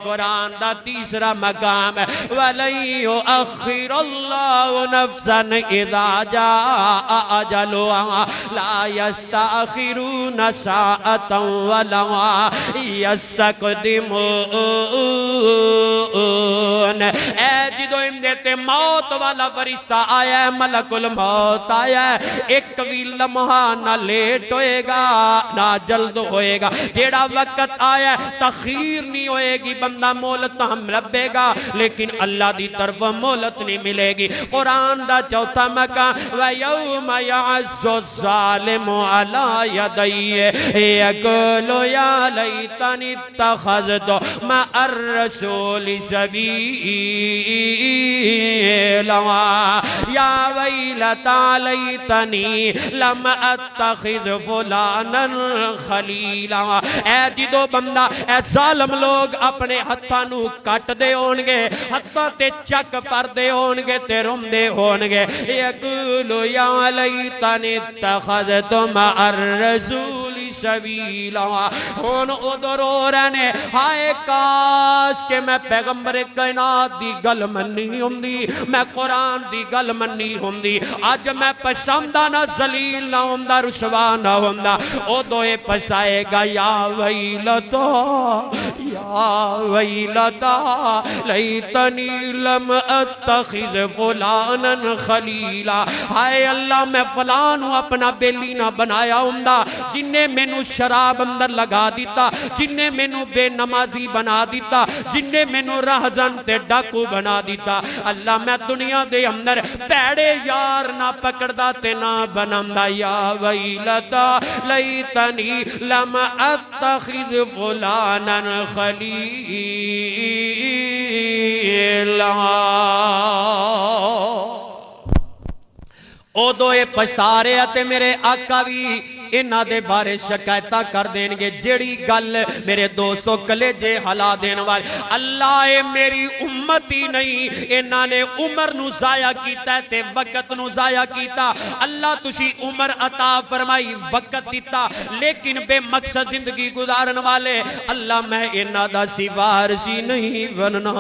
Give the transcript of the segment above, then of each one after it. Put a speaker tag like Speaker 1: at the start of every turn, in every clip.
Speaker 1: قرآن دا تیسرا مقام ہے وَلَن يُؤَخِّرَ اللَّهُ نَفْسًا إِذَا جَاءَ أَجَلُهَا لَا يَسْتَأْخِرُونَ سَاعَةً وَلَا يَسْتَقْدِمُونَ۔ اے جدو امدیتے موت والا فرشتہ آیا ہے، ملک الموت آیا ہے، ایک طویل لمحہ نہ لیٹ ہوئے گا نہ جلد ہوئے گا۔ جیڑا وقت آیا ہے تخیر نہیں ہوئے گی، بندہ مولت ہم لبے گا لیکن اللہ دی طرف مولت نہیں ملے گی۔ قرآن دا چوتھا مقام وَيَوْمَ يَعَزُّ الظَّالِمُ عَلَى يَدَيْهِ يَقُولُ يَا لَيْتَنِي اتَّخَذْتُ مَعَ الرَّسُولِ سَبِيلًا يَا وَيْلَتَى لَيْتَنِي لَمْ أَتَّخِذْ فُلَانًا خَلِيلًا۔ اے جدو بندہ اے ظالم لوگ اپنے ہتھاں نو کٹ دے ہونگے، ہتھاں تے چک پر دے ہونگے تے رم دے ہونگے، یقولو یا لیتنی اتخذت مع الرسول سبیلا۔ ہون ادھر ہو رہنے ہائے کاش کہ میں پیغمبر کائنات دی گل منی ہوندی، میں قرآن دی گل منی ہوندی، آج میں پشمدہ نہ ذلیل نہ ہوندہ، رسوا نہ ہوندہ۔ او دوئے پشتائے گا یا ویلتا یا ویلتا لیتنی لم اتخذ فلانا خلیلا۔ ہائے اللہ میں فلانوں اپنا بیلی نہ بنایا ہوندہ، جن نے میں نو شراب اندر لگا دیتا، جن نے میں نو بے نمازی بنا دیتا، جن نے میں نو رہزن تے ڈاکو بنا دیتا۔ اللہ میں دنیا دے اندر پیڑے یار نہ پکڑدا تے نہ بنامدا۔ یا ویلتا لیتنی لم اتخذ فلانا خلیلا۔ او دوئے پچھتارے آتے میرے آقا بھی انہاں دے بارے شکایتہ کر دیں گے، جیڑی گل میرے دوستو کلیجے ہلا دین والے۔ اللہ اے میری امتی نہیں، انہاں نے عمر نو ضائع کیتا ہے تے وقت نو ضائع کیتا۔ اللہ تسی عمر عطا فرمائی، وقت دیتا، لیکن بے مقصد زندگی گزارن والے اللہ میں انہاں دا سفارشی نہیں بننا۔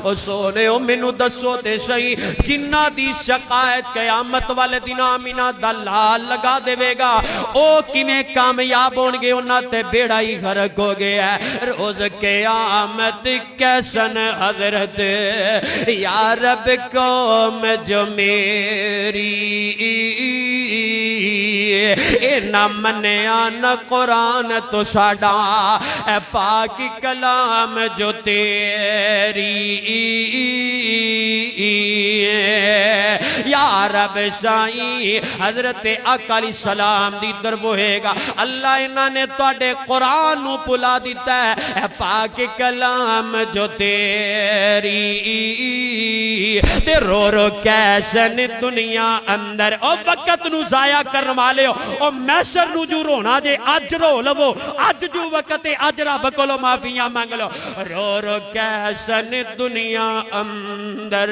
Speaker 1: او سونے او مینوں دسو تے صحیح، جنہ دی شکایت قیامت والے دن آمینہ دا لال لگا دے گا، او کیویں کامیاب ہونگے، انہاں تے بیڑا ہی غرق ہو گیا ہے۔ روز قیامت کیسن حضرت یا رب قوم جو میری نہ منیا نہ قرآن تو ساڈا، اے پاک کلام جو تیری یا رب شاہی حضرت آقا علیہ السلام دی طرف ہوئے گا۔ اللہ انہاں نے تواڈے قرآن نو بھلا دیتا ہے، اے پاک کلام جو تیری تے رو رو کیسن دنیا اندر۔ او وقت نو ضائع کرن والے ہو، او محشر نو جو رونا جے اج رو لو، اج جو وقت اج رب کولو معافیاں مانگ لو۔ رو رو کیسن دنیا اندر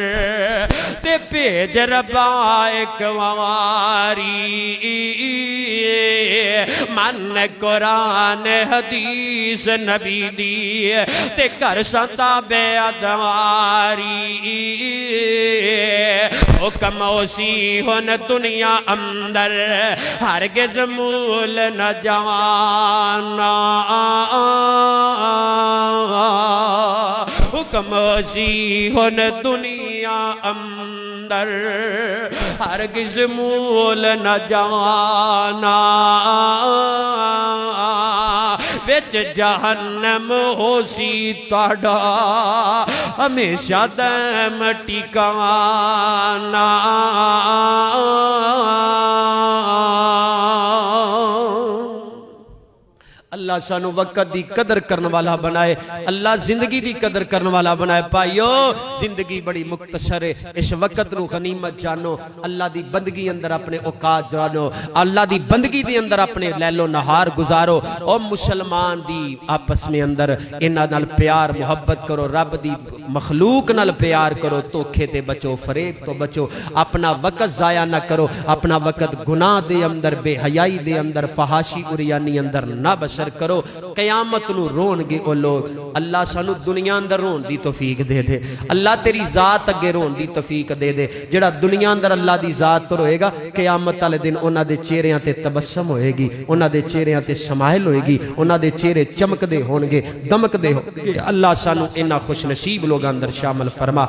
Speaker 1: تے بھیج ربا ایک واری، من قرآن حدیث نبی دی تے کر ستا بے ادواری۔ حکم اسی ہن دنیا اندر ہرگز مول نہ جانا، حکم اسی ہن دنیا اندر ہرگز مول نہ جانا، بچ جہنم ہو سی تاڑا ہمیشہ دم ٹھکانا۔ اللہ سانو وقت دی قدر کرن والا بنائے، اللہ زندگی دی قدر کرن والا بنائے۔ پائیو زندگی بڑی مختصر ہے، اس وقت نو غنیمت جانو، اللہ دی بندگی اندر اپنے اوقات جانو، اللہ دی بندگی دی اندر اپنے لیل و نہار گزارو۔ او مسلمان دی آپس میں اندر انہاں نال پیار محبت کرو، رب دی مخلوق نال پیار کرو، توکھے تے بچو، فریب تو بچو، اپنا وقت ضائع نہ کرو، اپنا وقت گناہ دے اندر، بے حیائی دے اندر، فحاشی اریانی اندر نہ بسر بسر کرو قیامت نو رون گے او لوگ اللہ سانو دنیا اندر رون دی توفیق دے دے اللہ تیری ذات اگے رون دی توفیق دے دے جڑا دنیا اندر اللہ دی ذات تو روئے گا قیامت والے دن انہاں دے چہریاں تے تبسم ہوئے گی انہاں دے چہریاں تے شمائل ہوئے گی انہاں دے چہرے چمک دے ہون گے دمک دے ہون گے اللہ سانو انہاں خوش نصیب لوگ اندر شامل فرما